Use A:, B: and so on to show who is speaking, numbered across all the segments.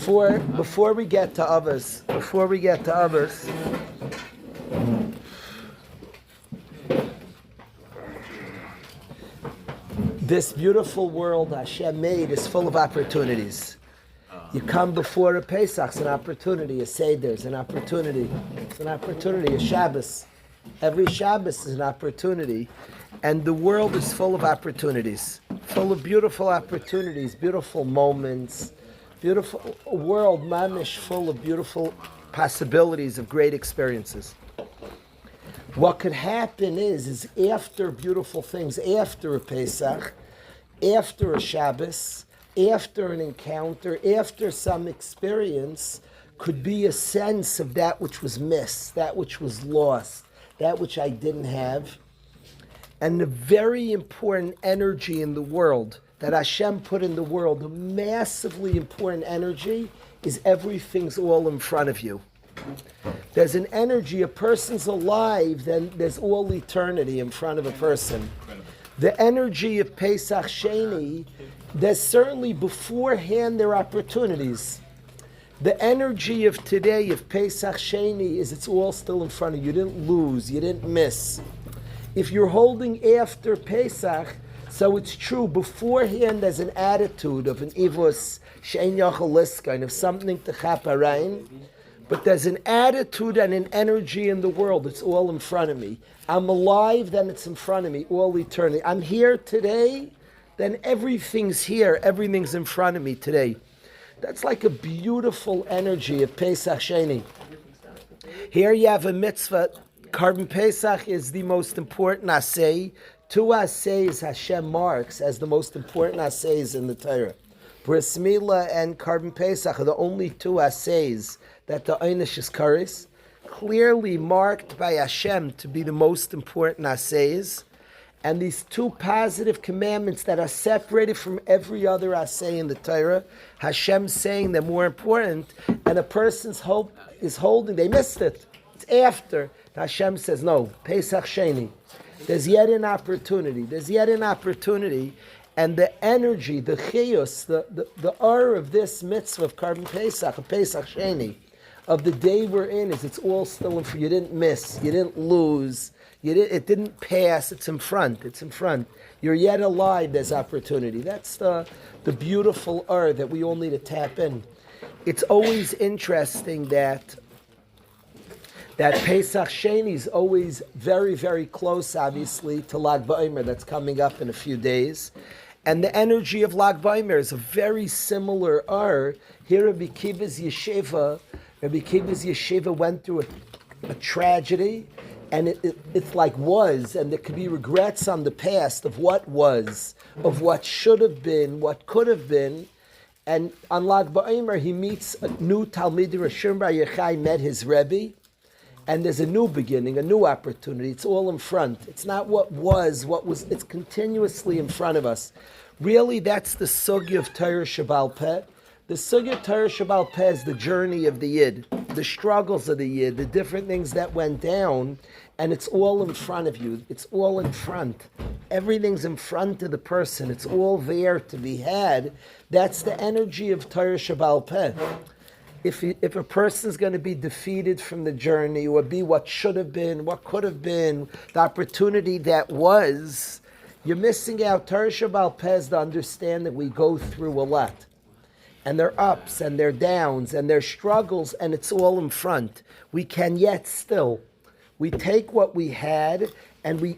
A: Before we get to others, this beautiful world Hashem made is full of opportunities. You come before a Pesach, it's an opportunity. A Seder is an opportunity. It's an opportunity. A Shabbos. Every Shabbos is an opportunity. And the world is full of opportunities. Full of beautiful opportunities, beautiful moments, beautiful world, mamish, full of beautiful possibilities of great experiences. What could happen is after beautiful things, after a Pesach, after a Shabbos, after an encounter, after some experience, could be a sense of that which was missed, that which was lost, that which I didn't have. And the very important energy in the world that Hashem put in the world, a massively important energy, is everything's all in front of you. There's an energy, a person's alive, then there's all eternity in front of a person. The energy of Pesach Sheni, there's certainly beforehand there are opportunities. The energy of today, of Pesach Sheni, is it's all still in front of you. You didn't lose, you didn't miss. If you're holding after Pesach, so it's true, beforehand there's an attitude of an ivus, she'en yachal liskain, of something to chaparain. But there's an attitude and an energy in the world. It's all in front of me. I'm alive, then it's in front of me, all eternity. I'm here today, then everything's here. Everything's in front of me today. That's like a beautiful energy of Pesach Sheni. Here you have a mitzvah. Carbon Pesach is the most important asay. Two assays Hashem marks as the most important assays in the Torah. Bris Milah and Carbon Pesach are the only two assays that the Einish is karis, clearly marked by Hashem to be the most important assays. And these two positive commandments that are separated from every other assay in the Torah, Hashem saying they're more important, and a person's hope is holding, they missed it. It's after. Hashem says, no, Pesach Sheni. There's yet an opportunity. And the energy, the chiyus, the aura of this mitzvah of Carbon Pesach, of Pesach Sheni, of the day we're in, is it's all still in front. You didn't miss, you didn't lose, it didn't pass, it's in front. You're yet alive, there's opportunity. That's the beautiful aura that we all need to tap in. It's always interesting that Pesach Sheni is always very, very close, obviously, to Lag BaOmer that's coming up in a few days. And the energy of Lag BaOmer is a very similar aura. Here Rabbi Kiva's yeshiva went through a tragedy, and it's like was, and there could be regrets on the past of what was, of what should have been, what could have been. And on Lag BaOmer, he meets a new Talmid, Rashim Bar Yochai met his Rebbe, and there's a new beginning, a new opportunity. It's all in front. It's not what was, it's continuously in front of us. Really, that's the sugya of Torah Sheba'al Peh. The sugya of Torah Sheba'al Peh is the journey of the Yid, the struggles of the Yid, the different things that went down, and it's all in front of you. It's all in front. Everything's in front of the person. It's all there to be had. That's the energy of Torah Sheba'al Peh. If a person's going to be defeated from the journey, or be what should have been, what could have been, the opportunity that was, you're missing out. Torah Sheba'al Peh is to understand that we go through a lot. And their ups and their downs and their struggles, and it's all in front. We can yet still. We take what we had and we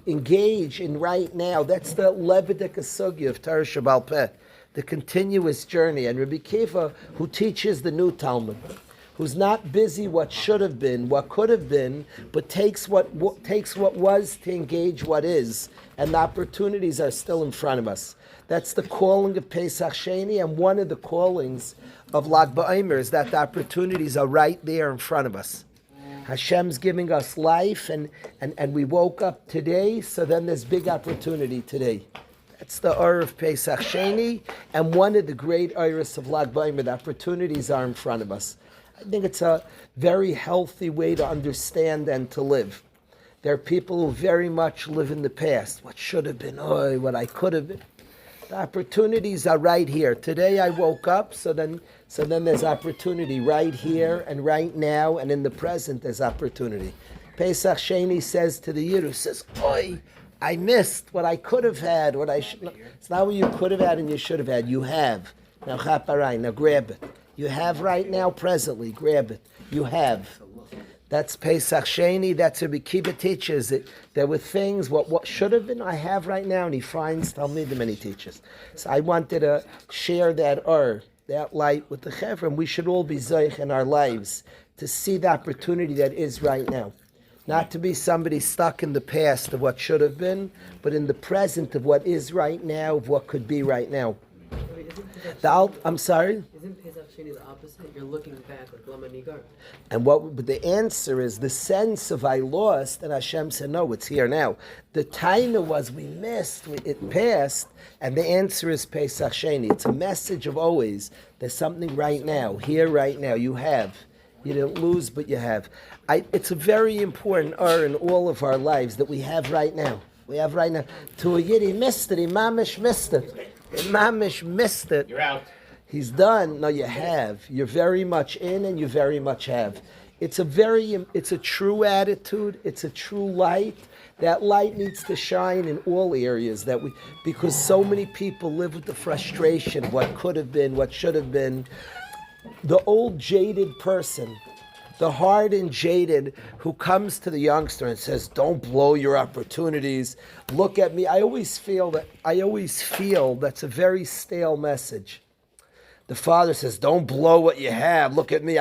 A: engage in right now. That's the Levitic Sugya of Torah Sheba'al Peh. The continuous journey. And Rabbi Kiva, who teaches the new Talmud, who's not busy what should have been, what could have been, but takes what was to engage what is, and the opportunities are still in front of us. That's the calling of Pesach Sheni, and one of the callings of Lag BaOmer is that the opportunities are right there in front of us. Hashem's giving us life, and we woke up today, so then there's big opportunity today. That's the aura of Pesach Sheni, and one of the great auras of Lag BaOmer. The opportunities are in front of us. I think it's a very healthy way to understand and to live. There are people who very much live in the past. What should have been, what I could have been. The opportunities are right here. Today I woke up, so then there's opportunity right here and right now, and in the present there's opportunity. Pesach Sheni says to the Yid, says, "Oi, I missed what I could have had, what I should." It's not what you could have had and you should have had. You have. Now chaparai, now grab it. You have right now, presently, grab it. You have. That's Pesach Sheni. That's Rabbi Kiva teaches it. There were things, what should have been, I have right now, and he finds Talmidim and he teaches. So I wanted to share that light with the Chevra, and we should all be zoich in our lives to see the opportunity that is right now. Not to be somebody stuck in the past of what should have been, but in the present of what is right now, of what could be right now. I'm sorry?
B: Isn't Pesach Sheni the opposite? You're looking back like Lama Nigar.
A: But the answer is the sense of I lost, and Hashem said, no, it's here now. The taina was we missed, it passed, and the answer is Pesach Sheni. It's a message of always, there's something right now, here right now, you have. You didn't lose, but you have. It's a very important in all of our lives that we have right now. We have right now. To a Yid, he missed it, he mamish missed it. Mamish missed it.
C: You're out.
A: He's done. No, you have. You're very much in, and you very much have. It's a true attitude. It's a true light. That light needs to shine in all areas because so many people live with the frustration of what could have been, what should have been. The old jaded person, the hardened jaded who comes to the youngster and says, "Don't blow your opportunities. Look at me." I always feel that's a very stale message. The father says, "Don't blow what you have. Look at me.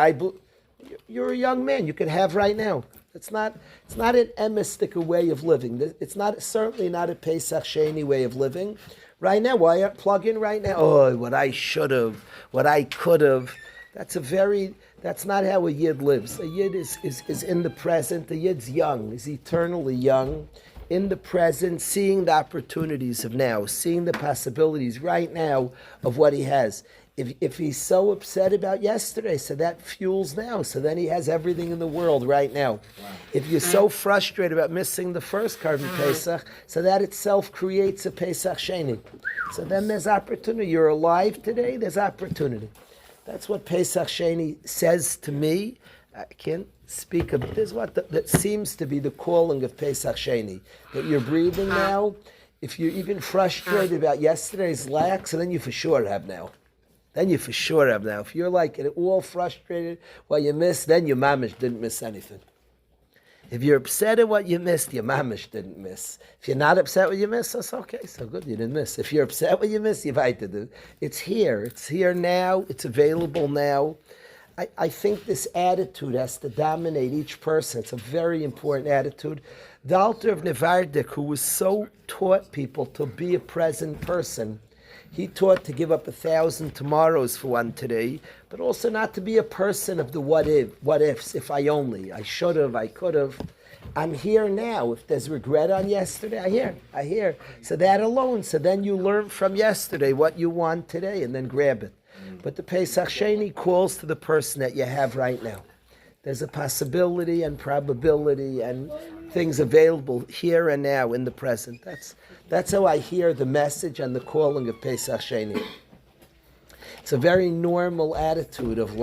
A: You're a young man. You can have right now." It's not an emistic way of living. It's certainly not a Pesach Sheni way of living. Right now, why plug in right now? Oh, what I should have, what I could have. That's not how a Yid lives. A Yid is in the present. The Yid's young, is eternally young, in the present, seeing the opportunities of now, seeing the possibilities right now of what he has. If he's so upset about yesterday, so that fuels now. So then he has everything in the world right now. Wow. If you're so frustrated about missing the first Karban Pesach, so that itself creates a Pesach Sheni. So then there's opportunity. You're alive today, there's opportunity. That's what Pesach Sheni says to me. I can't speak of it. This is what that seems to be the calling of Pesach Sheni. That you're breathing now. If you're even frustrated about yesterday's lack, so then you for sure have now. If you're like all frustrated, what you missed, then your mamish didn't miss anything. If you're upset at what you missed, your mamish didn't miss. If you're not upset what you missed, that's okay. So good, you didn't miss. If you're upset what you missed, you've had to do. It's here. It's here now. It's available now. I think this attitude has to dominate each person. It's a very important attitude. The Alter of Nevardik, who was so taught people to be a present person, he taught to give up 1,000 tomorrows for one today, but also not to be a person of the what ifs, if I only, I should have, I could have. I'm here now. If there's regret on yesterday, I hear. So that alone, so then you learn from yesterday what you want today and then grab it. But the Pesach Sheni calls to the person that you have right now. There's a possibility and probability and things available here and now in the present. That's how I hear the message and the calling of Pesach Sheni. It's a very normal attitude of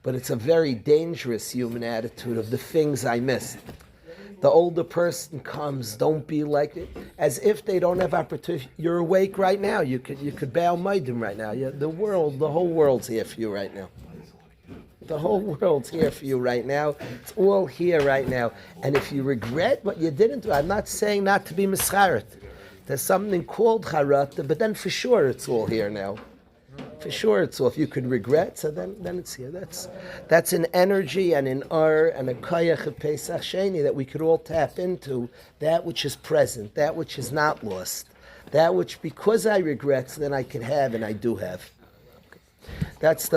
A: but it's a very dangerous human attitude of the things I missed. The older person comes, don't be like it, as if they don't have opportunity. You're awake right now. You could bow maidim right now. The whole world's here for you right now. The whole world's here for you right now. It's all here right now. And if you regret what you didn't do, I'm not saying not to be mischaret. There's something called charat, but then for sure it's all here now. For sure it's all. If you could regret, so then it's here. That's an energy and an and a koyach of Pesach Sheni that we could all tap into, that which is present, that which is not lost, that which because I regret, so then I can have and I do have. That's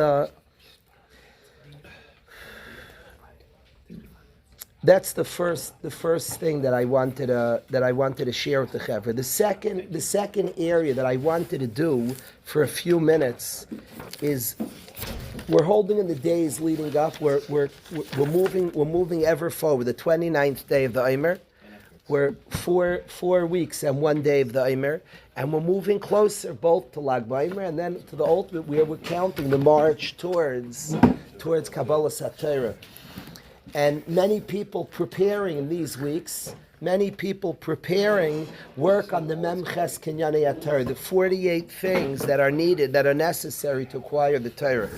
A: the first thing that I wanted to share with the Chevra. The second area that I wanted to do for a few minutes is we're holding in the days leading up. We're moving ever forward. The 29th day of the Omer. We're four weeks and 1 day of the Omer, and we're moving closer both to Lag BaOmer and then to the ultimate where we're counting the march towards Kabbalah Satira. And many people preparing in these weeks, work on the Memches Kinyanei HaTorah, the 48 things that are needed, that are necessary to acquire the Torah.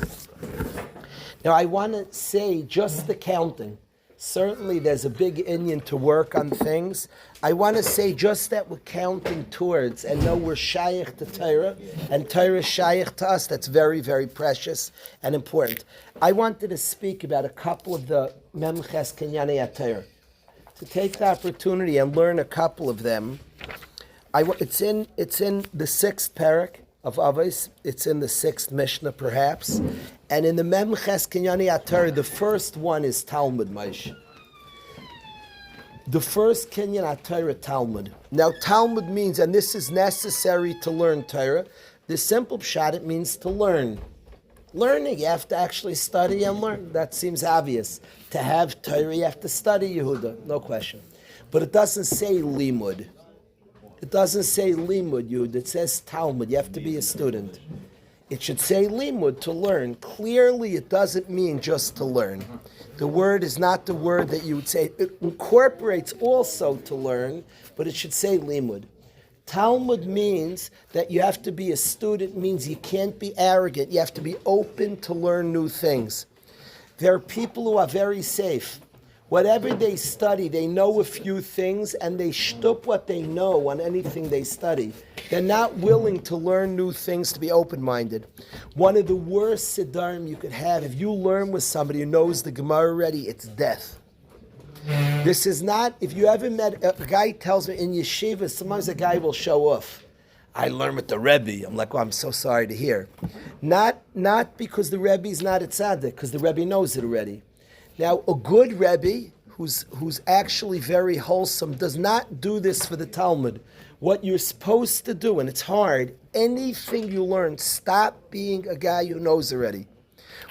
A: Now I want to say just the counting. Certainly there's a big inyan to work on things. I want to say just that we're counting towards and know we're shaykh to Torah and Torah is shaykh to us. That's very, very precious and important. I wanted to speak about a couple of the Memches Kinyanei HaTorah. To take the opportunity and learn a couple of them. It's in the 6th parak of Avos. It's in the 6th Mishnah perhaps. And in the Memches Kinyanei HaTorah, the first one is Talmud, Maish. The first Kinyan HaTorah, Talmud. Now Talmud means, and this is necessary to learn Torah, the simple pshat, it means to learn. Learning, you have to actually study and learn. That seems obvious. To have Torah, you have to study Yehuda, no question. But it doesn't say limud. It doesn't say limud, Yehuda. It says Talmud. You have to be a student. It should say limud, to learn. Clearly, it doesn't mean just to learn. The word is not the word that you would say. It incorporates also to learn, but it should say limud. Talmud means that you have to be a student, means you can't be arrogant. You have to be open to learn new things. There are people who are very safe. Whatever they study, they know a few things and they shtup what they know on anything they study. They're not willing to learn new things, to be open-minded. One of the worst siddurim you could have, if you learn with somebody who knows the Gemara already, it's death. This is not, if you ever met, a guy tells me in yeshiva, sometimes a guy will show off. I learned with the Rebbe. I'm like, oh, I'm so sorry to hear. Not because the Rebbe is not a tzaddik, because the Rebbe knows it already. Now, a good Rebbe, who's actually very wholesome, does not do this for the Talmud. What you're supposed to do, and it's hard, anything you learn, stop being a guy who knows already.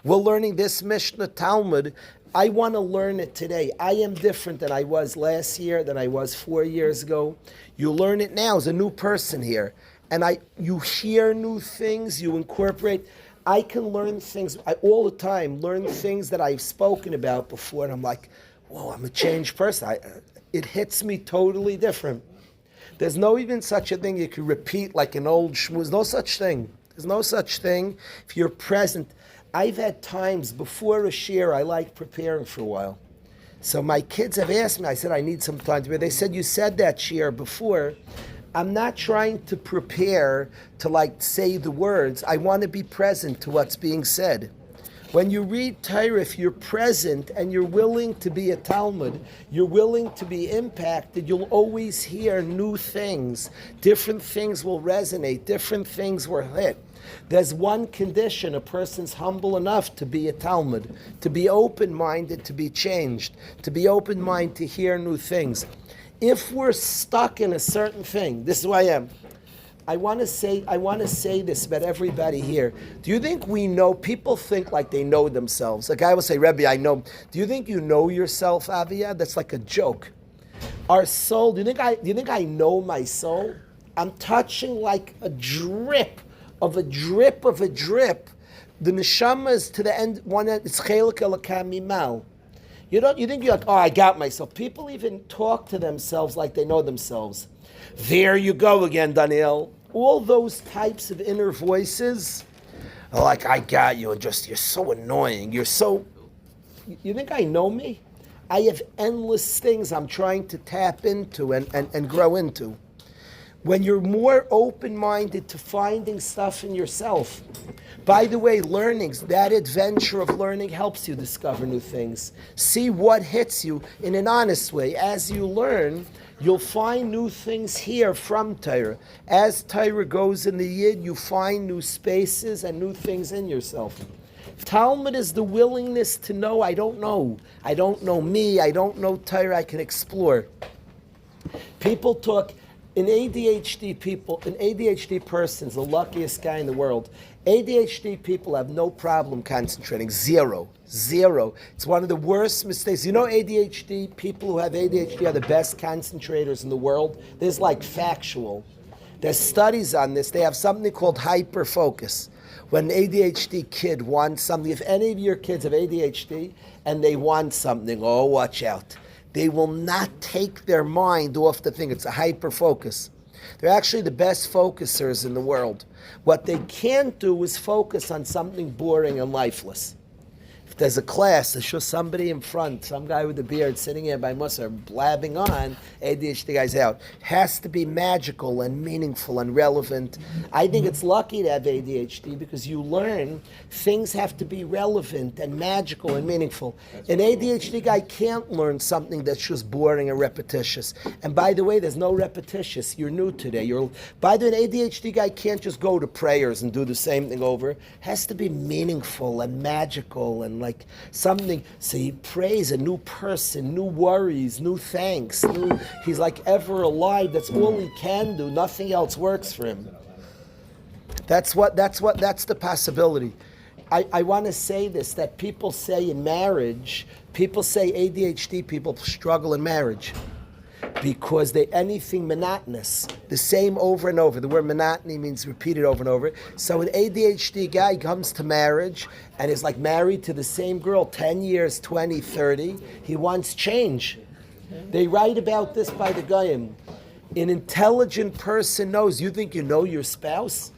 A: We're learning this Mishnah Talmud. I want to learn it today. I am different than I was last year, than I was 4 years ago. You learn it now as a new person here. And you hear new things, you incorporate. I can learn things, all the time, learn things that I've spoken about before, and I'm like, whoa, I'm a changed person. It hits me totally different. There's no even such a thing you can repeat like an old shmooze. No such thing. There's no such thing if you're present. I've had times before a shir, I like preparing for a while. So my kids have asked me, I said, I need some time to prepare. They said, you said that shir before. I'm not trying to prepare to say the words. I want to be present to what's being said. When you read Torah, if you're present and you're willing to be a Talmud, you're willing to be impacted, you'll always hear new things. Different things will resonate. Different things will hit. There's one condition: a person's humble enough to be a Talmud, to be open-minded, to be changed, to be open-minded to hear new things. If we're stuck in a certain thing, this is who I am. I want to say this about everybody here. Do you think we know? People think like they know themselves. A guy will say, Rebbe, I know. Do you think you know yourself, Avia? That's like a joke. Our soul. Do you think I know my soul? I'm touching like a drip of a drip of a drip. The neshama is to the end. One end. It's chelik elokam mimal. You think you're like, oh, I got myself. People even talk to themselves like they know themselves. There you go again, Daniel. All those types of inner voices are like, I got you, and just, you're so annoying. You think I know me? I have endless things I'm trying to tap into and grow into. When you're more open-minded to finding stuff in yourself. By the way, that adventure of learning helps you discover new things. See what hits you in an honest way. As you learn, you'll find new things here from Torah. As Torah goes in the Yid, you find new spaces and new things in yourself. Talmud is the willingness to know, I don't know. I don't know me, I don't know Torah, I can explore. People talk, an ADHD person is the luckiest guy in the world. ADHD people have no problem concentrating. Zero. It's one of the worst mistakes. You know, ADHD people who have ADHD are the best concentrators in the world. There's like factual. There's studies on this. They have something called hyperfocus. When an ADHD kid wants something, if any of your kids have ADHD and they want something, oh, watch out. They will not take their mind off the thing. It's a hyperfocus. They're actually the best focusers in the world. What they can't do is focus on something boring and lifeless. If there's a class, there's just somebody in front, some guy with a beard sitting here by Musar blabbing on, ADHD guy's out. Has to be magical and meaningful and relevant. I think it's lucky to have ADHD because you learn things have to be relevant and magical and meaningful. An ADHD guy can't learn something that's just boring and repetitious. And by the way, there's no repetitious. You're new today. By the way, an ADHD guy can't just go to prayers and do the same thing over. Has to be meaningful and magical and like something. So he prays a new person, new worries, new thanks. He's like ever alive. That's all he can do. Nothing else works for him. That's the possibility. I want to say this, that people say in marriage, people say ADHD people struggle in marriage because they anything monotonous, the same over and over. The word monotony means repeated over and over. So an ADHD guy comes to marriage and is like married to the same girl 10 years, 20, 30. He wants change. They write about this by the Goyim. An intelligent person knows. You think you know your spouse?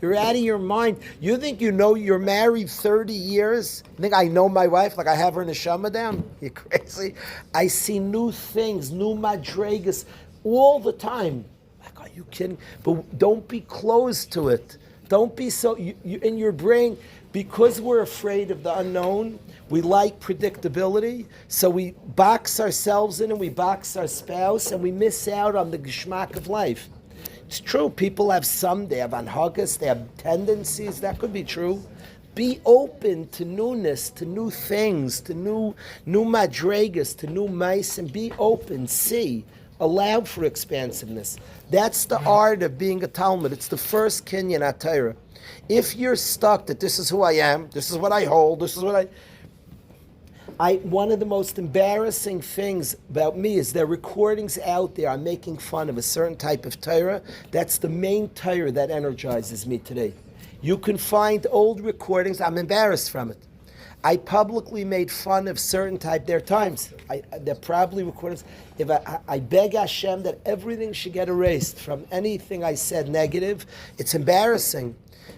A: You're out of your mind. You think you know you're married 30 years? You think I know my wife like I have her in the neshama down? You're crazy. I see new things, new madregas all the time. Like, are you kidding? But don't be closed to it. Don't be so, you in your brain, because we're afraid of the unknown, we like predictability, so we box ourselves in and we box our spouse and we miss out on the geschmack of life. It's true, people have they have anhagas, they have tendencies, that could be true. Be open to newness, to new things, to new madregas, to new mice, and be open, see, allow for expansiveness. That's the art of being a Talmud. It's the first kinyan atayra. If you're stuck that this is who I am, this is what I hold, this is what one of the most embarrassing things about me is there are recordings out there. I'm making fun of a certain type of Torah. That's the main Torah that energizes me today. You can find old recordings. I'm embarrassed from it. I publicly made fun of certain type. There are times. They're probably recordings. If I beg Hashem that everything should get erased from anything I said negative, it's embarrassing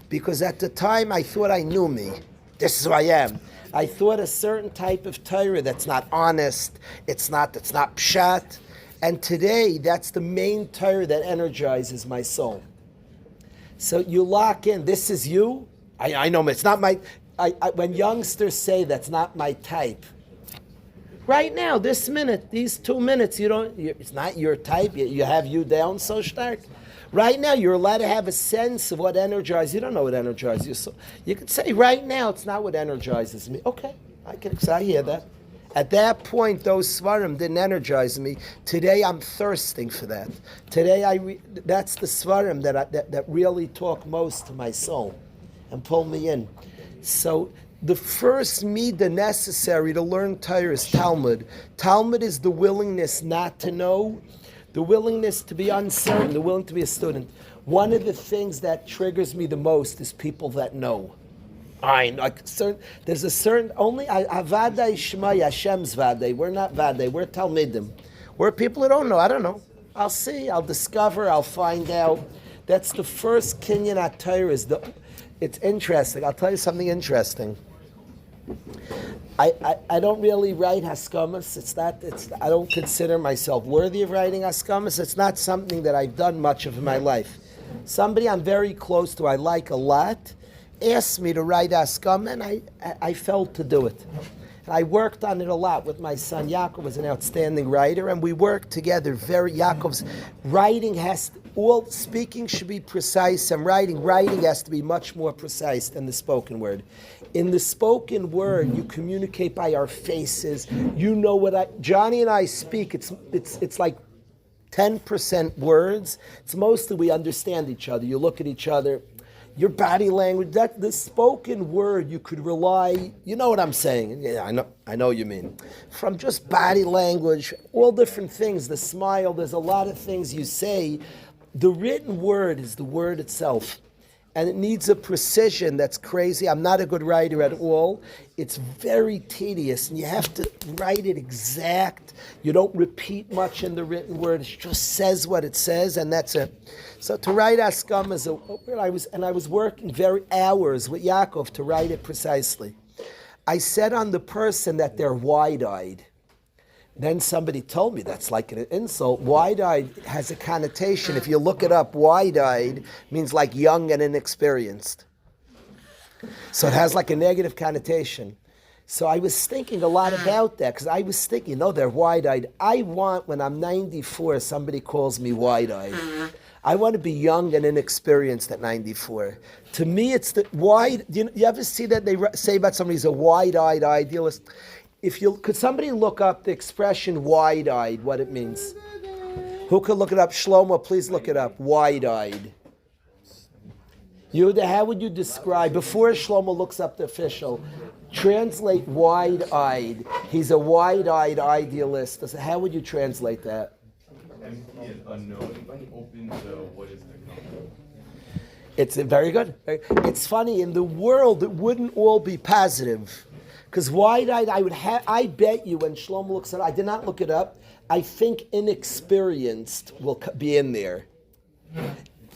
A: because at the time I thought I knew me. This is who I am. I thought a certain type of Torah that's not honest, it's not pshat, and today that's the main Torah that energizes my soul. So you lock in, this is you, I know it's not my, when youngsters say that's not my type, right now, this minute, these 2 minutes, it's not your type, you have you down so stark. Right now, you're allowed to have a sense of what energizes you. You don't know what energizes you. So you could say, right now, it's not what energizes me. Okay, I hear that. At that point, those svarim didn't energize me. Today, I'm thirsting for that. Today, that's the svarim that really talk most to my soul and pull me in. So the first midah necessary to learn Torah is Talmud. Talmud is the willingness not to know, the willingness to be uncertain, the willing to be a student. One of the things that triggers me the most is people that know. There's a certain, only, Avadai Shmai, Hashem's Vadai. We're not Vadai, we're Talmidim. We're people who don't know, I don't know. I'll see, I'll discover, I'll find out. That's the first kinyan HaTorah. It's interesting, I'll tell you something interesting. I don't really write haskamas. I don't consider myself worthy of writing haskamas. It's not something that I've done much of in my life. Somebody I'm very close to, I like a lot, asked me to write haskama, and I felt to do it. And I worked on it a lot with my son. Yaakov was an outstanding writer, and we worked together. Yaakov's writing speaking should be precise, and writing has to be much more precise than the spoken word. In the spoken word, you communicate by our faces. You know what Johnny and I speak. It's like 10% words. It's mostly we understand each other. You look at each other. Your body language, that the spoken word, you could rely. You know what I'm saying? Yeah, I know what you mean. From just body language, all different things. The smile. There's a lot of things you say. The written word is the word itself. And it needs a precision that's crazy. I'm not a good writer at all. It's very tedious, and you have to write it exact. You don't repeat much in the written word. It just says what it says, and that's it. So to write Askam I was working very hours with Yaakov to write it precisely. I said on the person that they're wide-eyed. Then somebody told me that's like an insult. Wide-eyed has a connotation. If you look it up, wide-eyed means like young and inexperienced. So it has like a negative connotation. So I was thinking a lot about that because I was thinking, no, they're wide-eyed. I want, when I'm 94, somebody calls me wide-eyed. I want to be young and inexperienced at 94. To me, it's the wide. You ever see that they say about somebody who's a wide-eyed idealist? Could somebody look up the expression wide-eyed, what it means? Who could look it up? Shlomo, please look it up. Wide-eyed. Yehuda, how would you describe, before Shlomo looks up the official, translate wide-eyed. He's a wide-eyed idealist. How would you translate that?
C: Empty and unknown, open to what is to come.
A: It's very good. It's funny, in the world, it wouldn't all be positive. Because wide-eyed, I bet you when Shlomo looks at it, I did not look it up, I think inexperienced will be in there.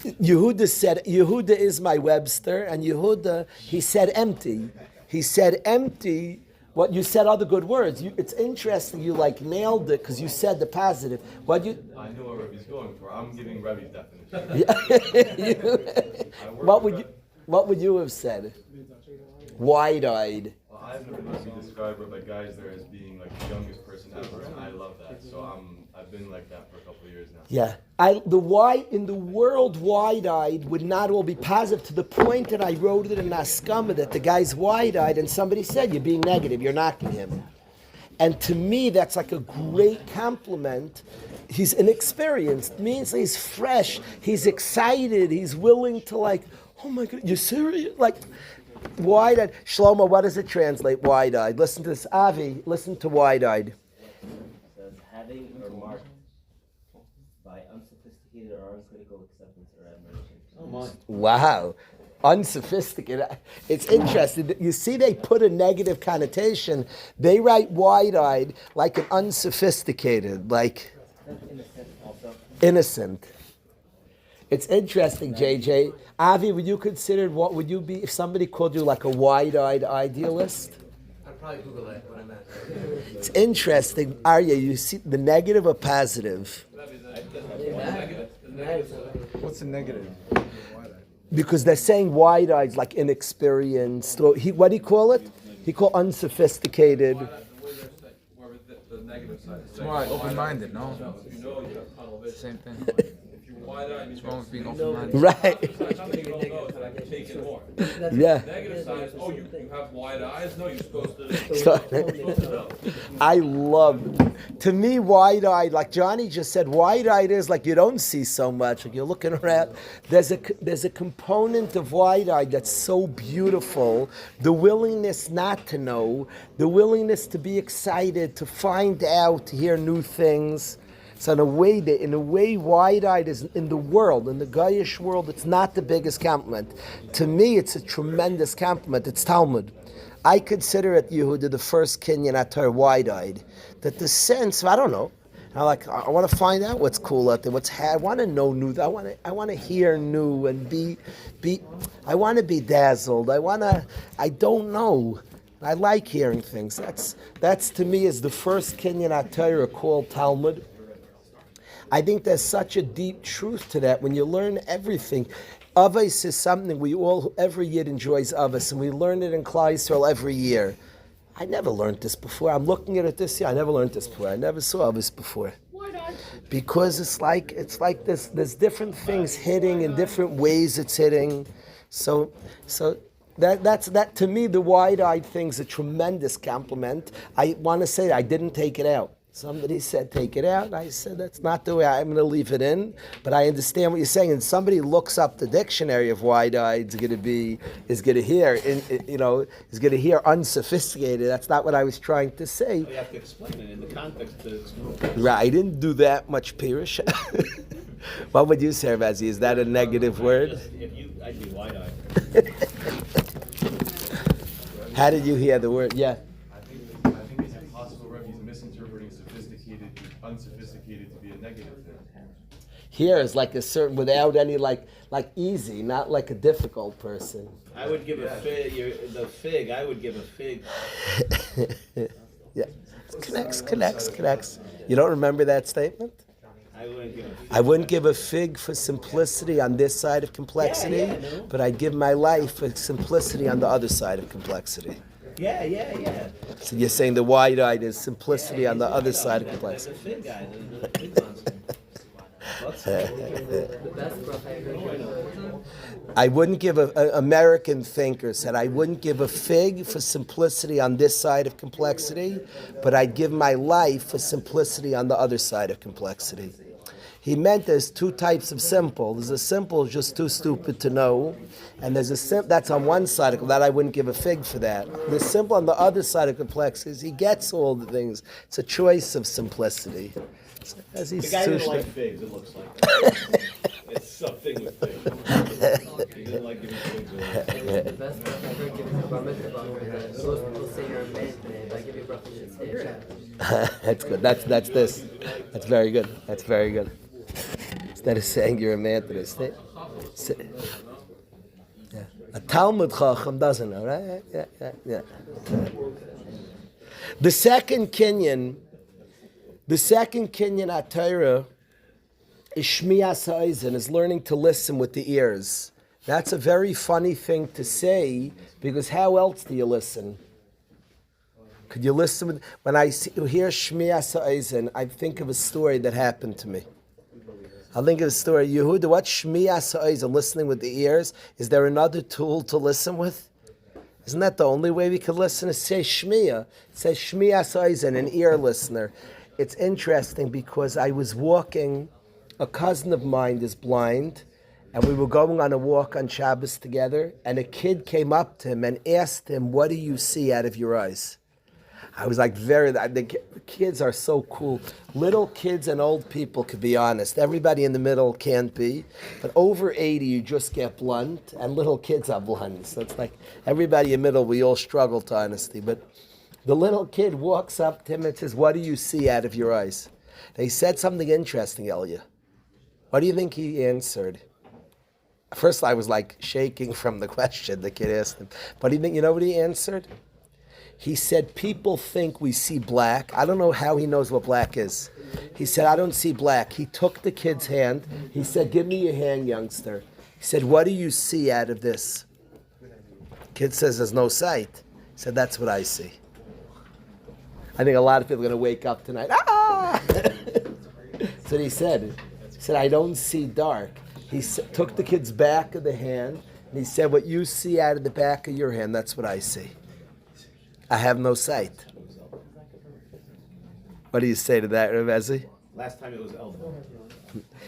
A: Yehuda is my Webster, and Yehuda, he said empty. He said empty, what you said other good words. It's interesting, you nailed it, because you said the positive.
C: I know what Rebbe's going for. I'm giving Rebbe's definition.
A: What would you have said? Wide-eyed.
C: I've never been described by guys there as being like the youngest person ever, and I love that. So I've been like that for a couple of years now.
A: Yeah, in the world, wide-eyed would not all be positive to the point that I wrote it in Askama that the guy's wide-eyed, and somebody said you're being negative, you're knocking him. And to me, that's like a great compliment. He's inexperienced, means he's fresh, he's excited, he's willing to oh my God, you're serious? Wide-eyed. Shlomo, what does it translate, wide-eyed? Listen to this. Avi, listen to wide-eyed.
D: It says, having or marked by unsophisticated or uncritical acceptance or admiration.
B: Oh my.
A: Wow. Unsophisticated. It's interesting. You see, they put a negative connotation. They write wide-eyed like an unsophisticated,
D: Innocent also.
A: innocent. It's interesting, JJ. Avi, would you consider, what would you be if somebody called you like a wide-eyed idealist?
B: I'd probably Google it when I'm at.
A: It's interesting. Arya, you see the negative or positive?
E: What's the negative?
A: Because they're saying wide-eyed like inexperienced. Or what do you call it? He called unsophisticated.
F: The negative side.
E: It's more like open-minded, no?
F: You know you have tunnel
E: It's the
F: vision.
E: same thing.
F: If you're wide-eyed,
E: What's wrong with being open-minded?
A: Right.
F: it's something you don't know, so I can take it more.
A: Yeah.
F: Negative side is, oh, you have wide eyes? No, you're supposed to know.
A: I love, to me, wide-eyed, like Johnny just said, wide-eyed is like you don't see so much. Like you're looking around. There's a component of wide-eyed that's so beautiful. The willingness not to know, the willingness to be excited, to find out, to hear new things. So in a way, wide-eyed is in the world, in the Goyish world, it's not the biggest compliment. To me, it's a tremendous compliment. It's Talmud. I consider it, Yehuda, the first Kenyan Atar, wide-eyed. That the sense, I don't know, I want to find out what's cool out there. I want to know new. I want to hear new and be. I want to be dazzled. I don't know. I like hearing things. That's to me is the first Kenyan Atar called Talmud. I think there's such a deep truth to that when you learn everything. Avos is something every Yid enjoys Avos, and we learn it in Klal Yisrael every year. I never learned this before. I'm looking at it this year. I never learned this before. I never saw Avos before.
B: Why not?
A: Because it's like there's different things hitting in different ways it's hitting. So that's to me, the wide-eyed thing's a tremendous compliment. I want to say I didn't take it out. Somebody said, take it out. I said, that's not the way. I'm going to leave it in. But I understand what you're saying. And somebody looks up the dictionary of wide-eyed is going to hear unsophisticated. That's not what I was trying to say.
G: You have to explain it in the context that it's
A: Right. I didn't do that much Pirish. What would you say, Razi? Is that a negative word?
G: I'd be wide-eyed.
A: How did you hear the word? Yeah.
C: I think it's impossible, Rabbi, he's misinterpreting unsophisticated to be a negative thing.
A: Here is like a certain, without any, like easy, not like a difficult person.
G: I would give a fig. I would give a fig.
A: Yeah. Connects. You don't remember that statement?
G: I wouldn't give a fig.
A: I wouldn't give a fig for simplicity on this side of complexity, but I'd give my life for simplicity on the other side of complexity.
G: Yeah.
A: So you're saying the wide-eyed is simplicity on the other side of complexity.
G: That's a fig guy. The fig monster.
B: The best bracha I heard.
A: I wouldn't give an American thinker said, I wouldn't give a fig for simplicity on this side of complexity, but I'd give my life for simplicity on the other side of complexity. He meant there's two types of simple. There's a simple just too stupid to know, and there's a simple that's on one side of that I wouldn't give a fig for that. The simple on the other side of complexity is he gets all the things. It's a choice of simplicity. As
G: The
A: he's
G: guy didn't like figs, it looks like. It's something with figs. He didn't like giving figs away.
B: The best bracha I heard giving a bar mitzvah is that most people say you're a man today. If I give you a bracha, you should say a Shabbos.
A: That's good. That's this. That's very good. That's very good. Instead of saying you're a man today, yeah. A Talmud Chacham doesn't know, right? Yeah. The second Kinyan at Torah is Shmias Ha'ezen, is learning to listen with the ears. That's a very funny thing to say, because how else do you listen? Could you listen with, when I hear Shmias Ha'ezen, I think of a story that happened to me. I think of the story, Yehuda, what Shmias Ha'ezen, listening with the ears? Is there another tool to listen with? Isn't that the only way we could listen? Is say Shmiya. It says Shmias Ha'ezen, an ear listener. It's interesting because I was walking, a cousin of mine is blind, and we were going on a walk on Shabbos together, and a kid came up to him and asked him, what do you see out of your eyes? I was like, the kids are so cool. Little kids and old people could be honest. Everybody in the middle can't be. But over 80, you just get blunt, and little kids are blunt. So it's like everybody in the middle, we all struggle to honesty. But the little kid walks up to him and says, what do you see out of your eyes? They said something interesting, Elia. What do you think he answered? First, I was like shaking from the question the kid asked him. But you know what he answered? He said, people think we see black. I don't know how he knows what black is. He said, I don't see black. He took the kid's hand. He said, give me your hand, youngster. He said, what do you see out of this? Kid says, there's no sight. He said, that's what I see. I think a lot of people are going to wake up tonight. Ah! That's what he said. He said, I don't see dark. He took the kid's back of the hand, and he said, what you see out of the back of your hand, that's what I see. I have no sight. What do you say to that, Ravezi?
G: Last time it was elbow.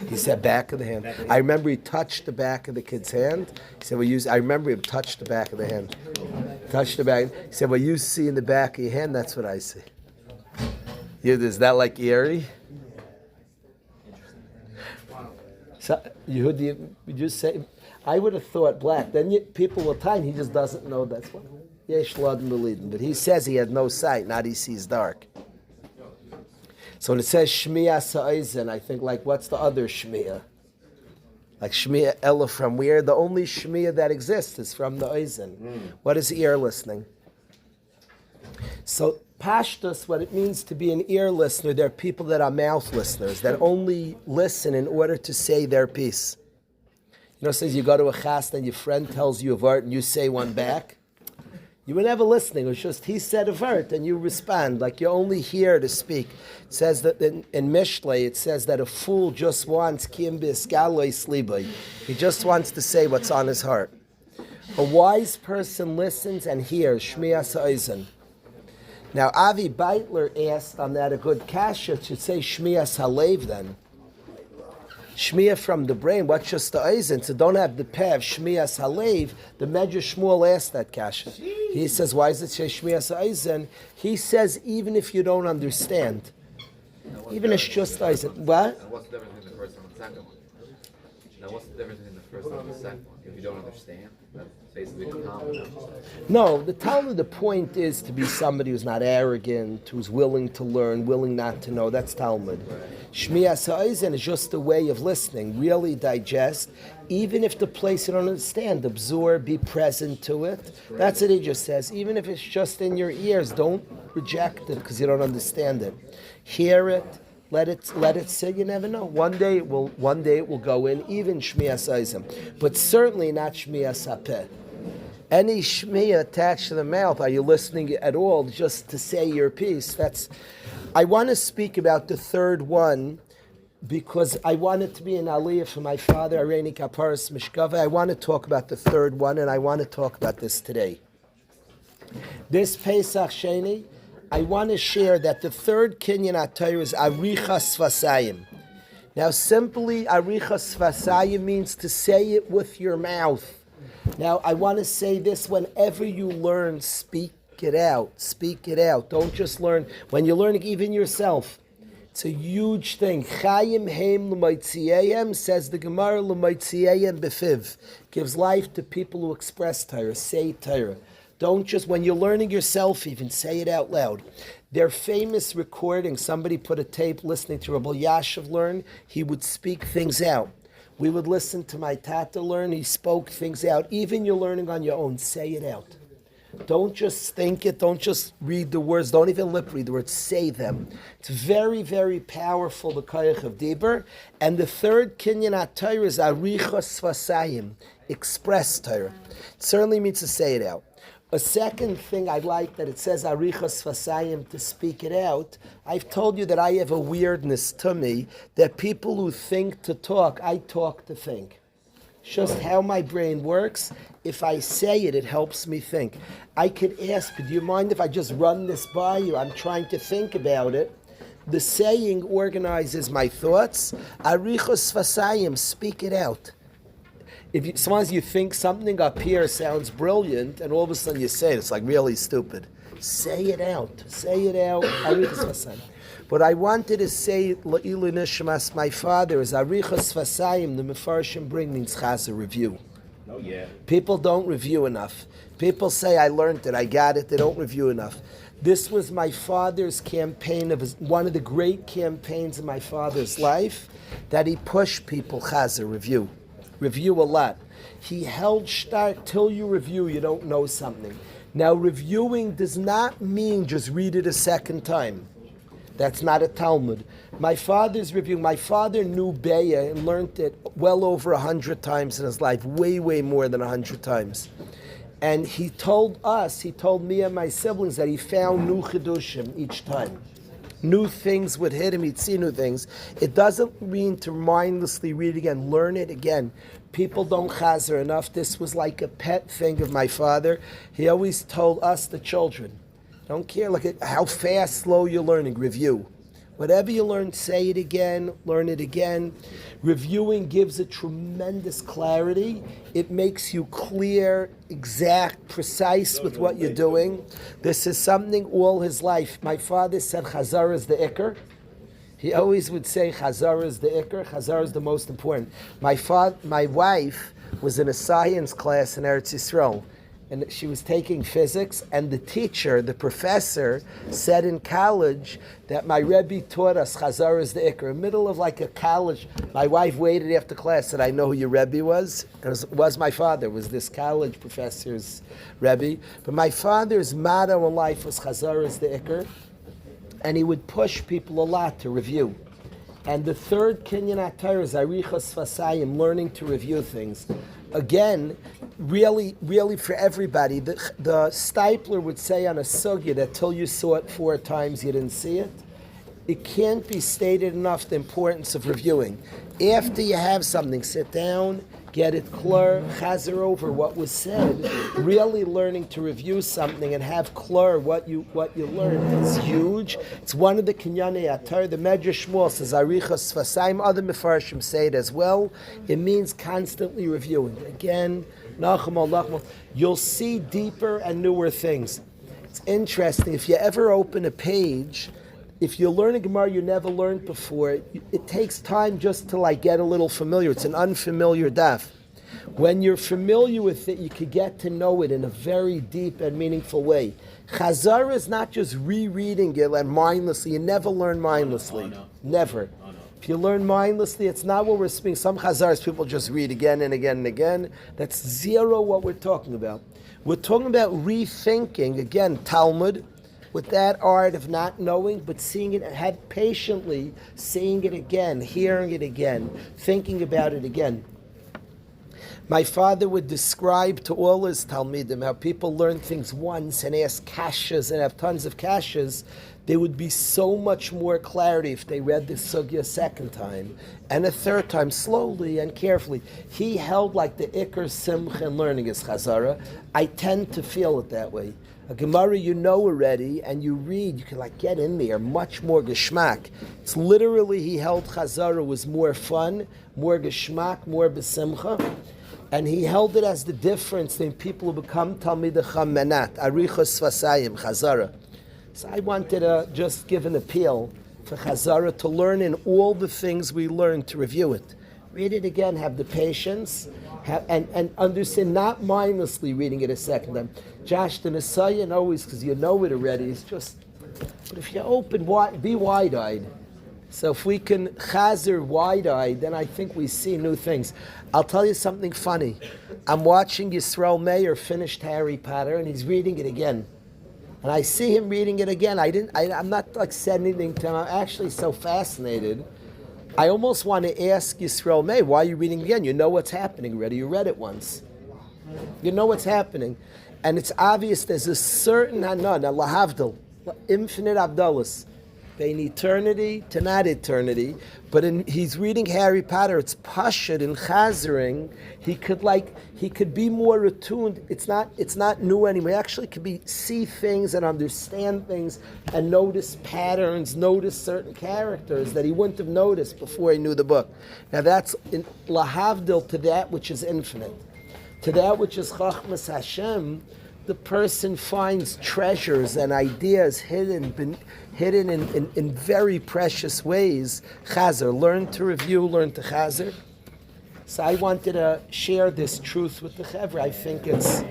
A: He said back of the hand. I remember he touched the back of the kid's hand. He said, I remember him touched the back of the hand. Touched the back. He said, what you see in the back of your hand, that's what I see. Is that like eerie? So, would you say, I would have thought black. Then people will tell him he just doesn't know that's what. But he says he had no sight, not he sees dark. So when it says Shmiya Sa'ezen, I think like what's the other Shmiya? Like Shmiya Ella from where? The only Shmiya that exists is from the Eisen. What is ear listening? So Pashtus, what it means to be an ear listener, there are people that are mouth listeners, that only listen in order to say their piece. You know, it says you go to a chasna and your friend tells you a vart and you say one back. You were never listening. It was just he said a vart and you respond. Like you're only here to speak. It says that in Mishlei, it says that a fool just wants kim b'iskaloi sliboi. He just wants to say what's on his heart. A wise person listens and hears Shmiya Sa'ezen. Now, Avi Beitler asked on that a good kasha, it should say Shmias Halev then. Shmiya from the brain, what's just the eisen? So don't have the pev, Shmias Halev. The Medrash Shmuel asked that kasha. He says, why does it say Shmias Eisen? He says, even if you don't understand, even if it's just eisen. What?
H: Now, what's the difference between the first one and the second one? Now, what's the difference between the first one and the second one? If you don't understand, that's basically the Talmud.
A: No, the Talmud, the point is to be somebody who's not arrogant, who's willing to learn, willing not to know. That's Talmud. Shmias Ha'ezen is just a way of listening, really digest, even if the place you don't understand, absorb, be present to it. That's what he just says. Even if it's just in your ears, don't reject it because you don't understand it. Hear it. Let it sit. You never know. One day it will go in, even Shmias Ha'ezen, but certainly not Shmias Hapeh. Any shmiya attached to the mouth, are you listening at all just to say your piece? I want to speak about the third one because I want it to be an aliyah for my father, Areini Kaparas Mishkava. I want to talk about the third one, and I want to talk about this today. This Pesach Sheni, I want to share that the third Kinyan HaTorah is Arichas Vasayim. Now, simply, Arichas Vasayim means to say it with your mouth. Now, I want to say this, whenever you learn, speak it out. Speak it out. Don't just learn. When you're learning even yourself, it's a huge thing. Chayim heim l'moitzieyem, says the Gemara, l'moitzieyem befiv. Gives life to people who express Torah, say Torah. Don't just, when you're learning yourself even, say it out loud. Their famous recording, somebody put a tape listening to Rabbi Yashiv learn, he would speak things out. We would listen to my tata learn. He spoke things out. Even you're learning on your own, say it out. Don't just think it. Don't just read the words. Don't even lip read the words. Say them. It's very, very powerful, the koyach of Dibur. And the third Kinyan HaTorah is Arichas Vasayim, express Torah. It certainly means to say it out. A second thing I like that it says Arichas Vasayim to speak it out. I've told you that I have a weirdness to me that people who think to talk, I talk to think. It's just how my brain works. If I say it, it helps me think. I could ask, do you mind if I just run this by you? I'm trying to think about it. The saying organizes my thoughts. Arichas Vasayim, speak it out. As long as you think something up here sounds brilliant, and all of a sudden you say it, it's like really stupid. Say it out. Say it out. But I wanted to say, La'ilu Nishmas, my father, is Arichas Vasayim, the Mefarshim bring means Chazar review.
G: Oh, yeah.
A: People don't review enough. People say, I learned it, I got it, they don't review enough. This was my father's campaign, one of the great campaigns in my father's life, that he pushed people, Chazar review. Review a lot. He held start till you review, you don't know something. Now, reviewing does not mean just read it a second time. That's not a Talmud. My father's reviewing. My father knew Beya and learned it well over 100 times in his life, way, way more than 100 times. And he told me and my siblings that he found new chidushim each time. New things would hit him, he'd see new things. It doesn't mean to mindlessly read again, learn it again. People don't chazer enough. This was like a pet thing of my father. He always told us, the children, don't care, look at how fast, slow you're learning, review. Whatever you learn, say it again, learn it again. Reviewing gives a tremendous clarity. It makes you clear, exact, precise with what you're doing. This is something all his life. My father said Chazar is the Iker. He always would say Chazar is the Iker. Chazar is the most important. My wife was in a science class in Eretz Yisrael, and she was taking physics, and the teacher, the professor, said in college that my Rebbe taught us Chazar is the Iker. In the middle of like a college, my wife waited after class, said, I know who your Rebbe was. It was my father, was this college professor's Rebbe. But my father's motto in life was Chazar is the Iker, and he would push people a lot to review. And the third Kinyan HaTorah is Arichas Vasayim, learning to review things. Again, really for everybody, the Stipler would say on a sugya that till you saw it 4 times, you didn't see it. It can't be stated enough the importance of reviewing. After you have something, sit down, get it clear, chazer over what was said. Really learning to review something and have clear what you learned is huge. It's one of the kinyanei atar. The Medrash Shmuel says arichas sfasaim. Other mefarshim say it as well. It means constantly reviewing. Again, nachmal. You'll see deeper and newer things. It's interesting. If you ever open a page, if you learn a Gemara you never learned before, it takes time just to get a little familiar. It's an unfamiliar daf. When you're familiar with it, you could get to know it in a very deep and meaningful way. Chazara is not just rereading it and mindlessly. You never learn mindlessly. Never. If you learn mindlessly, it's not what we're speaking. Some Chazaras people just read again and again and again. That's zero what we're talking about. We're talking about rethinking, again, Talmud, with that art of not knowing, but seeing it, had patiently seeing it again, hearing it again, thinking about it again. My father would describe to all his Talmidim how people learn things once and ask kashas and have tons of kashas. There would be so much more clarity if they read the sugya a second time and a third time, slowly and carefully. He held like the Iker Simcha in learning his Chazara. I tend to feel it that way. A Gemara you know already, and you read, you can get in there, much more geschmack. It's literally, he held Chazara was more fun, more geschmack, more besimcha, and he held it as the difference in people who become Talmidei Chacham Menat, Arichos Vasayim, Chazara. So I wanted to just give an appeal for Chazara to learn in all the things we learned, to review it. Read it again, have the patience, and understand, not mindlessly reading it a second time. Josh, the Nisayan always, because you know it already, is just, but if you're open, be wide-eyed. So if we can chazer wide-eyed, then I think we see new things. I'll tell you something funny. I'm watching Yisrael Meir finish Harry Potter, and he's reading it again. And I see him reading it again. I'm not saying anything to him. I'm actually so fascinated. I almost want to ask Yisrael Meir, why are you reading again? You know what's happening already. You read it once. You know what's happening. And it's obvious there's a certain hanan, a lahavdil, infinite avdalas, in eternity to not eternity. But he's reading Harry Potter. It's pashut in chazering. He could be more attuned. It's not new anymore. He actually could see things and understand things and notice patterns, notice certain characters that he wouldn't have noticed before he knew the book. Now that's lahavdil to that which is infinite. To that which is Chachmas Hashem, the person finds treasures and ideas hidden in very precious ways. Chazer, learn to review, learn to chazer. So I wanted to share this truth with the Chevra. I think it's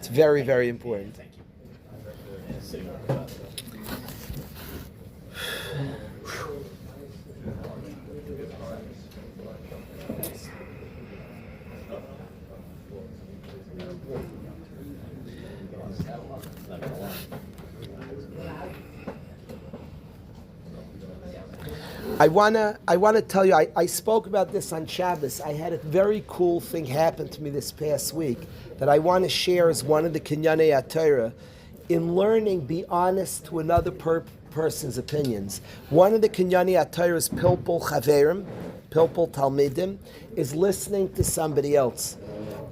A: very, very important. I wanna tell you, I spoke about this on Shabbos. I had a very cool thing happen to me this past week that I want to share as one of the Kinyanei HaTorah. In learning, be honest to another person's opinions. One of the Kinyanei HaTorah is Pilpul Chaverim, Pilpul Talmidim, is listening to somebody else.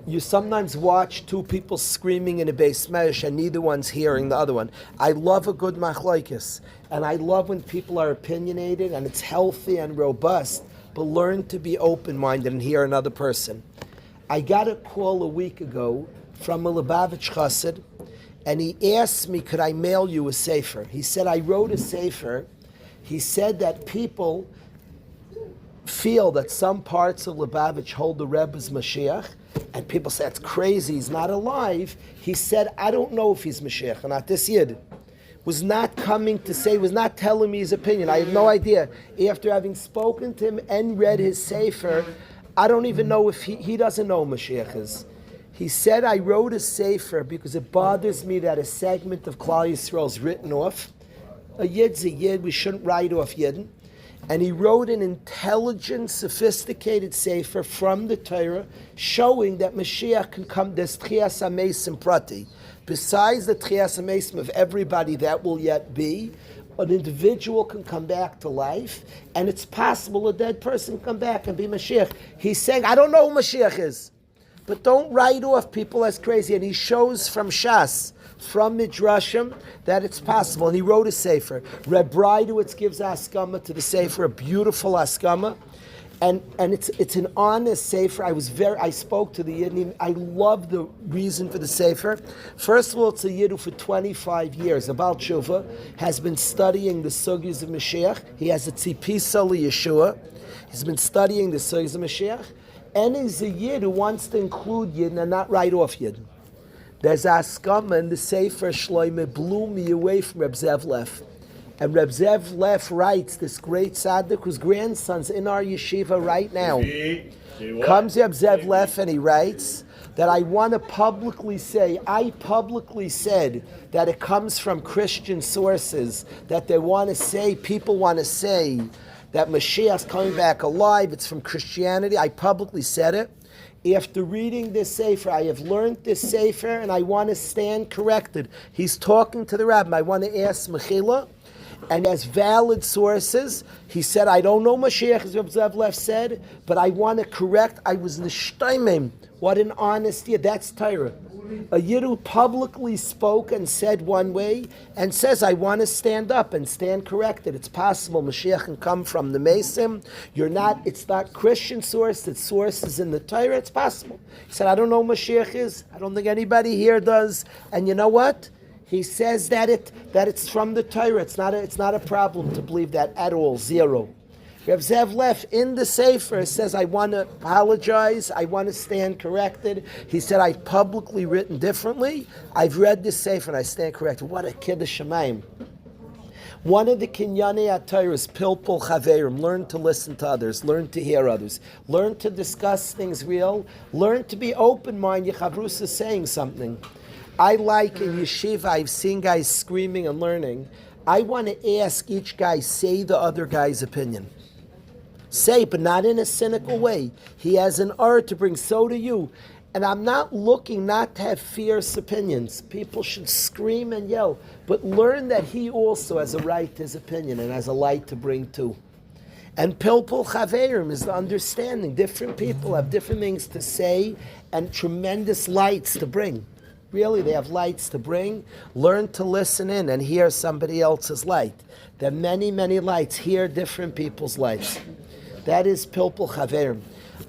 A: You sometimes watch two people screaming in a beis medrash and neither one's hearing the other one. I love a good machlokes, and I love when people are opinionated and it's healthy and robust, but learn to be open-minded and hear another person. I got a call a week ago from a Lubavitch Chassid, and he asked me, could I mail you a sefer? He said, I wrote a sefer. He said that people feel that some parts of Lubavitch hold the Rebbe's Mashiach, and people say, it's crazy, he's not alive. He said, I don't know if he's Mashiach or not. This Yid was not coming to say, was not telling me his opinion. I have no idea. After having spoken to him and read his sefer, I don't even know if he doesn't know Mashiach is. He said, I wrote a sefer because it bothers me that a segment of Klal Yisrael is written off. A Yid's a Yid, we shouldn't write off Yidden. And he wrote an intelligent, sophisticated sefer from the Torah showing that Mashiach can come, there's Tchias HaMeisim Prati. Besides the Tchias HaMeisim of everybody that will yet be, an individual can come back to life, and it's possible a dead person can come back and be Mashiach. He's saying, I don't know who Mashiach is, but don't write off people as crazy. And he shows from Shas, from Midrashim, that it's possible. And he wrote a sefer. Reb Breidowitz gives Askama to the sefer, a beautiful Askama. And it's an honest sefer. I spoke to the Yidden. I love the reason for the sefer. First of all, it's a Yid who for 25 years, Abal Tshuva, has been studying the sugyas of Mashiach. He has a tzipisa Yeshua. He's been studying the sugyas of Mashiach. And he's a Yid who wants to include Yidden and not write off Yidden. There's Askama in the sefer Shloime blew me away from Reb Zev Leff. And Reb Zev Leff writes, this great tzaddik whose grandson's in our yeshiva right now. Comes Reb Zev Leff and he writes that I want to publicly say, I publicly said that it comes from Christian sources, that they want to say, people want to say that Mashiach's coming back alive, it's from Christianity. I publicly said it. After reading this sefer, I have learned this sefer and I want to stand corrected. He's talking to the rabbi. I want to ask Mechila. And as valid sources, he said, I don't know Mashiach, as Reb Zev Leff said, but I want to correct. I was nishtaimim. What an honesty. That's Torah. A Yid who publicly spoke and said one way and says, I want to stand up and stand corrected. It's possible Mashiach can come from the Mesim. It's not Christian source, it's sources in the Torah. It's possible. He said, I don't know who Mashiach is. I don't think anybody here does. And you know what? He says that it's from the Torah. It's not a problem to believe that at all. Zero. Reb Zev Leff in the Sefer says, I want to apologize. I want to stand corrected. He said, I've publicly written differently. I've read this Sefer and I stand corrected. What a kiddush shamayim. One of the kinyanei HaTorah is pilpul chaverim. Learn to listen to others. Learn to hear others. Learn to discuss things real. Learn to be open-minded. Chavrus is saying something. I like in yeshiva, I've seen guys screaming and learning. I want to ask each guy, say the other guy's opinion. Say, but not in a cynical way. He has an art to bring, so do you. And I'm not looking not to have fierce opinions. People should scream and yell, but learn that he also has a right to his opinion and has a light to bring too. And pilpul chaverim is the understanding. Different people have different things to say and tremendous lights to bring. Really, they have lights to bring. Learn to listen in and hear somebody else's light. There are many, many lights. Hear different people's lights. That is pilpul chaverim.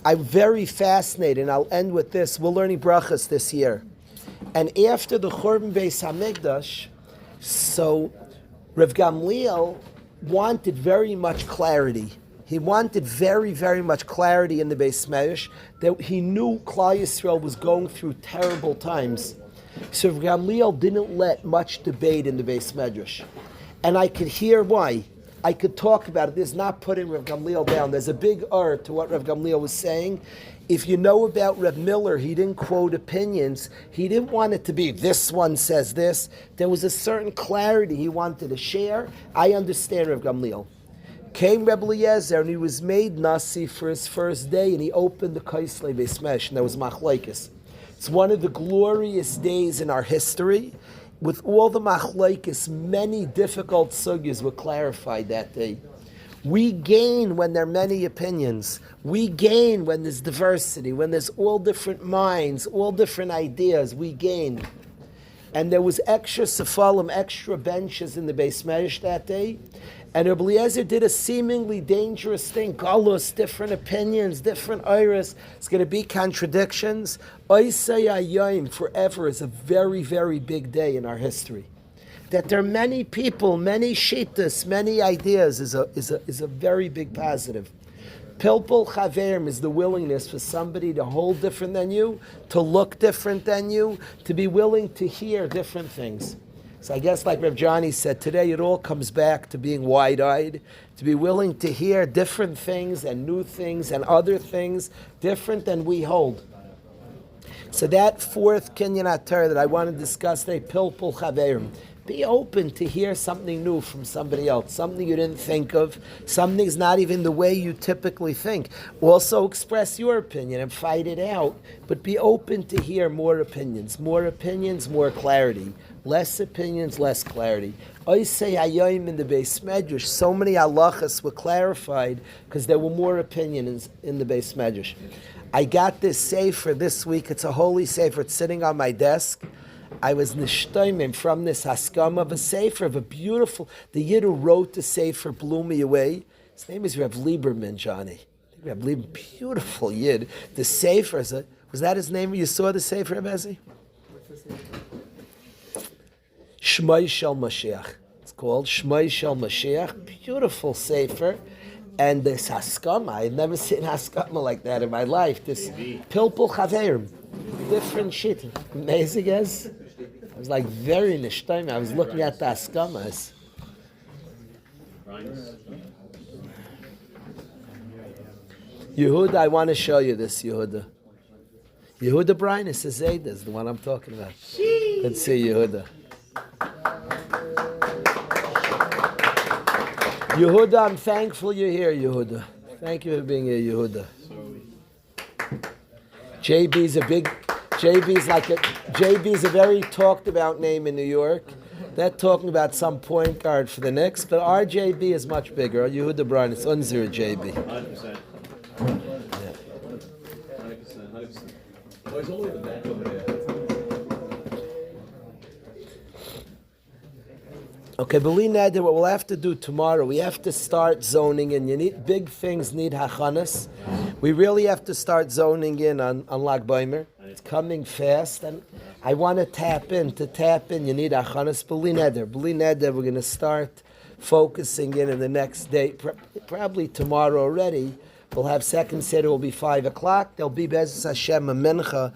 A: I'm very fascinated, and I'll end with this. We're learning brachas this year. And after the Churban Beis HaMikdash, so Rav Gamliel wanted very much clarity. He wanted very, very much clarity in the Beis Medrash, that he knew Klal Yisrael was going through terrible times. So Rav Gamliel didn't let much debate in the Beis Medrash. And I could hear why. I could talk about it. There's not putting Rav Gamliel down. There's a big art to what Rav Gamliel was saying. If you know about Rav Miller, he didn't quote opinions. He didn't want it to be, this one says this. There was a certain clarity he wanted to share. I understand Rav Gamliel. Came Rebbe Eliezer, and he was made Nasi for his first day, and he opened the Kaisley Beis Medrash, and there was Machlokes. It's one of the glorious days in our history. With all the Machlokes, many difficult sugyas were clarified that day. We gain when there are many opinions. We gain when there's diversity, when there's all different minds, all different ideas. We gain. And there was extra sefalim, extra benches in the Beis Medrash that day. And Rebbe Eliezer did a seemingly dangerous thing. Galus, different opinions, different iris. It's going to be contradictions. Oisei Hayom forever is a very, very big day in our history. That there are many people, many shittas, many ideas is a very big positive. Pilpul chaverim is the willingness for somebody to hold different than you, to look different than you, to be willing to hear different things. So I guess like Reb Johnny said, today it all comes back to being wide-eyed, to be willing to hear different things and new things and other things different than we hold. So that fourth Kinyan HaTorah that I want to discuss today, Pilpul chaverim. Be open to hear something new from somebody else, something you didn't think of, something's not even the way you typically think. Also express your opinion and fight it out, but be open to hear more opinions, more clarity, Less opinions, less clarity. I say Hayoim in the Beis Medrash, so many halachas were clarified because there were more opinions in the Beis Medrash. I got this sefer this week. It's a holy sefer. It's sitting on my desk. I was nishtoimim from this haskam of a sefer, of a beautiful, the Yid who wrote the sefer blew me away. His name is Reb Lieberman, Johnny. Reb Lieberman, beautiful Yid. The sefer, was that his name? You saw the sefer, Reb Ezi? Shmai Shel Mashiach. It's called Shmai Shel Mashiach. Beautiful sefer. And this haskama, I had never seen haskama like that in my life. This pilpul chaverim, different shit. Amazing as. I was like very nishtaim. I was looking at the haskamas. Yehuda, I want to show you this, Yehuda. Yehuda Brian is Zayda, is the one I'm talking about. Let's see Yehuda. Yehuda, I'm thankful you're here, Yehuda. Thank you for being here, Yehuda. JB's a very talked about name in New York. They're talking about some point guard for the Knicks, but our JB is much bigger. Yehuda Brian, it's Unzir JB.
G: 100%. 100%. Oh, he's only the back over there.
A: Okay, but what we'll have to do tomorrow, we have to start zoning in. Big things need hachanas. We really have to start zoning in on Lag Baimer. It's coming fast, and I want to tap in. To tap in, you need hachanas. B'li neder, we're going to start focusing in the next day, probably tomorrow already. We'll have second seder, will be 5 o'clock. There'll be Be'ezus Hashem a mincha